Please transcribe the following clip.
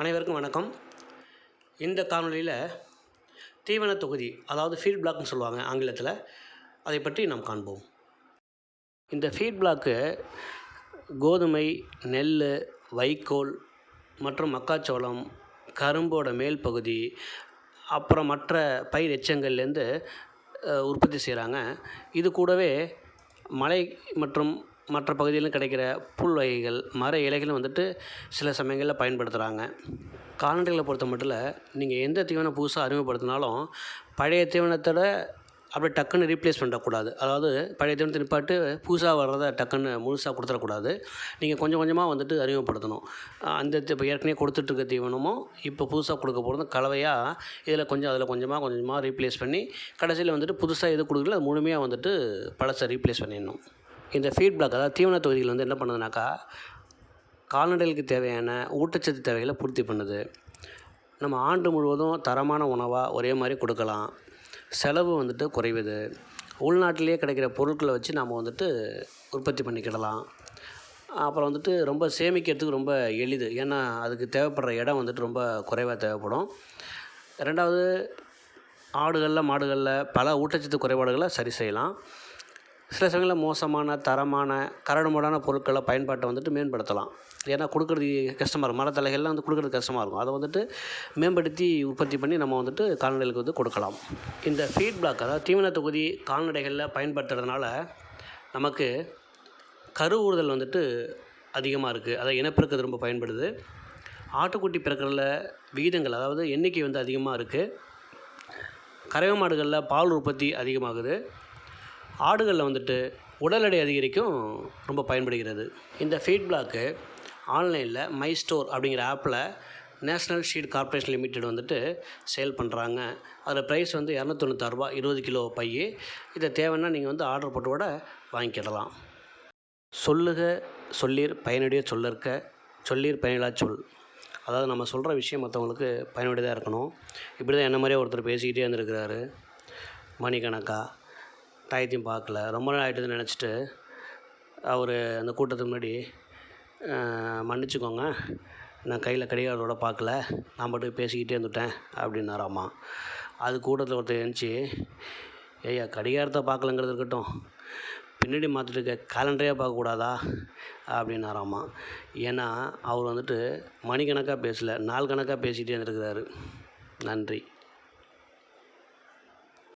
அனைவருக்கும் வணக்கம். இந்த காணொளியில் தீவன தொகுதி, அதாவது ஃபீட் பிளாக்னு சொல்லுவாங்க ஆங்கிலத்தில், அதை பற்றி நாம் காண்போம். இந்த ஃபீட் பிளாக்கு கோதுமை, நெல், வைக்கோல் மற்றும் மக்காச்சோளம், கரும்போட மேல் பகுதி, அப்புறம் மற்ற பயிர் எச்சங்கள்லேருந்து உற்பத்தி செய்கிறாங்க. இது கூடவே மலை மற்றும் மற்ற பகுதியிலும் கிடைக்கிற புல் வகைகள், மர இலைகளும் சில சமயங்களில் பயன்படுத்துகிறாங்க. கால்நடைகளை பொறுத்த மட்டும் நீங்கள் எந்த தீவனம் புதுசாக அறிமுகப்படுத்தினாலும் பழைய தீவனத்தோட அப்படியே டக்குன்னு ரீப்ளேஸ் பண்ணக்கூடாது. அதாவது பழைய தீவனத்தை நிப்பாட்டு புதுசாக வர்றதை டக்குன்னு முழுசாக கொடுத்துடக்கூடாது. நீங்கள் கொஞ்சம் கொஞ்சமாக அறிமுகப்படுத்தணும். அந்த இப்போ ஏற்கனவே கொடுத்துட்ருக்க தீவனமும் இப்போ புதுசாக கொடுக்க போகிறது கலவையாக இதில் கொஞ்சம் அதில் கொஞ்சமாக ரீப்ளேஸ் பண்ணி கடைசியில் புதுசாக எது கொடுக்கல அது முழுமையாக பழசை ரீப்ளேஸ் பண்ணிடணும். இந்த ஃபீட் பிளாக், அதாவது தீவன தொகுதிகள் என்ன பண்ணுதுனாக்கா, கால்நடைகளுக்கு தேவையான ஊட்டச்சத்து தேவைகளை பூர்த்தி பண்ணுது. நம்ம ஆண்டு முழுவதும் தரமான உணவாக ஒரே மாதிரி கொடுக்கலாம். செலவு குறைவுது. உள்நாட்டிலேயே கிடைக்கிற பொருட்களை வச்சு நாம் உற்பத்தி பண்ணிக்கிடலாம். அப்புறம் ரொம்ப சேமிக்கிறதுக்கு ரொம்ப எளிது. ஏன்னா அதுக்கு தேவைப்படுற இடம் ரொம்ப குறைவாக தேவைப்படும். ரெண்டாவது, ஆடுகளில் மாடுகளில் பல ஊட்டச்சத்து குறைபாடுகளை சரி செய்யலாம். சில சமயங்களில் மோசமான தரமான கரடுமுரடான பொருட்களை பயன்பாட்டை மேம்படுத்தலாம். ஏன்னா கொடுக்குறது கஷ்டமாக இருக்கும். மரத்தலைகள்லாம் கொடுக்குறது கஷ்டமாக இருக்கும். அதை மேம்படுத்தி உற்பத்தி பண்ணி நம்ம கால்நடைகளுக்கு கொடுக்கலாம். இந்த ஃபீட் பிளாக், அதாவது தீவன தொகுதி கால்நடைகளில் பயன்படுத்துறதுனால நமக்கு கரு ஊறுதல் அதிகமாக இருக்குது. அதாவது இனப்பெருக்கது ரொம்ப பயன்படுது. ஆட்டுக்குட்டி பிறக்கிறதுல விகிதங்கள், அதாவது எண்ணிக்கை அதிகமாக இருக்குது. கறவை மாடுகளில் பால் உற்பத்தி அதிகமாகுது. ஆடுகளில் உடல் எடை அதிகரிக்கும் ரொம்ப பயன்படுகிறது. இந்த ஃபீட் பிளாக்கு ஆன்லைனில் மை ஸ்டோர் அப்படிங்கிற ஆப்பில் national sheet corporation limited sale பண்ணுறாங்க. அதில் ப்ரைஸ் 296 ரூபா, 20 கிலோ பை. இதை தேவைன்னா நீங்கள் ஆர்டர் போட்டு கூட வாங்கிக்கிடலாம். சொல்லுக சொல்லீர் பயனுடைய சொல்லற்க, சொல்லீர் பயனிலா சொல். அதாவது நம்ம சொல்கிற விஷயம் மற்றவங்களுக்கு பயனுடையதாக இருக்கணும். இப்படி தான் என்ன மாதிரியே ஒருத்தர் பேசிக்கிட்டே இருந்திருக்கிறாரு. மணிக்கணக்கா டயத்தையும் பார்க்கல, ரொம்ப நாள் ஆகிட்டுதுன்னு நினச்சிட்டு அவர் அந்த கூட்டத்துக்கு முன்னாடி மன்னிச்சுக்கோங்க, நான் கையில் கடிகாரத்தோட பார்க்கல, நான் பாட்டுக்கு பேசிக்கிட்டே இருந்துட்டேன் அப்படின்னாராம்மா. அது கூட்டத்தில் ஒருத்தர் எழுந்துச்சி, ஐயா கடிகாரத்தை பார்க்கலங்கிறது இருக்கட்டும், பின்னாடி மாற்றிட்டு கேலண்டரே பார்க்கக்கூடாதா அப்படின்னாராம்மா. ஏன்னா அவர் மணிக்கணக்காக பேசலை, நாள் கணக்காக பேசிகிட்டே இருந்திருக்கிறாரு. நன்றி.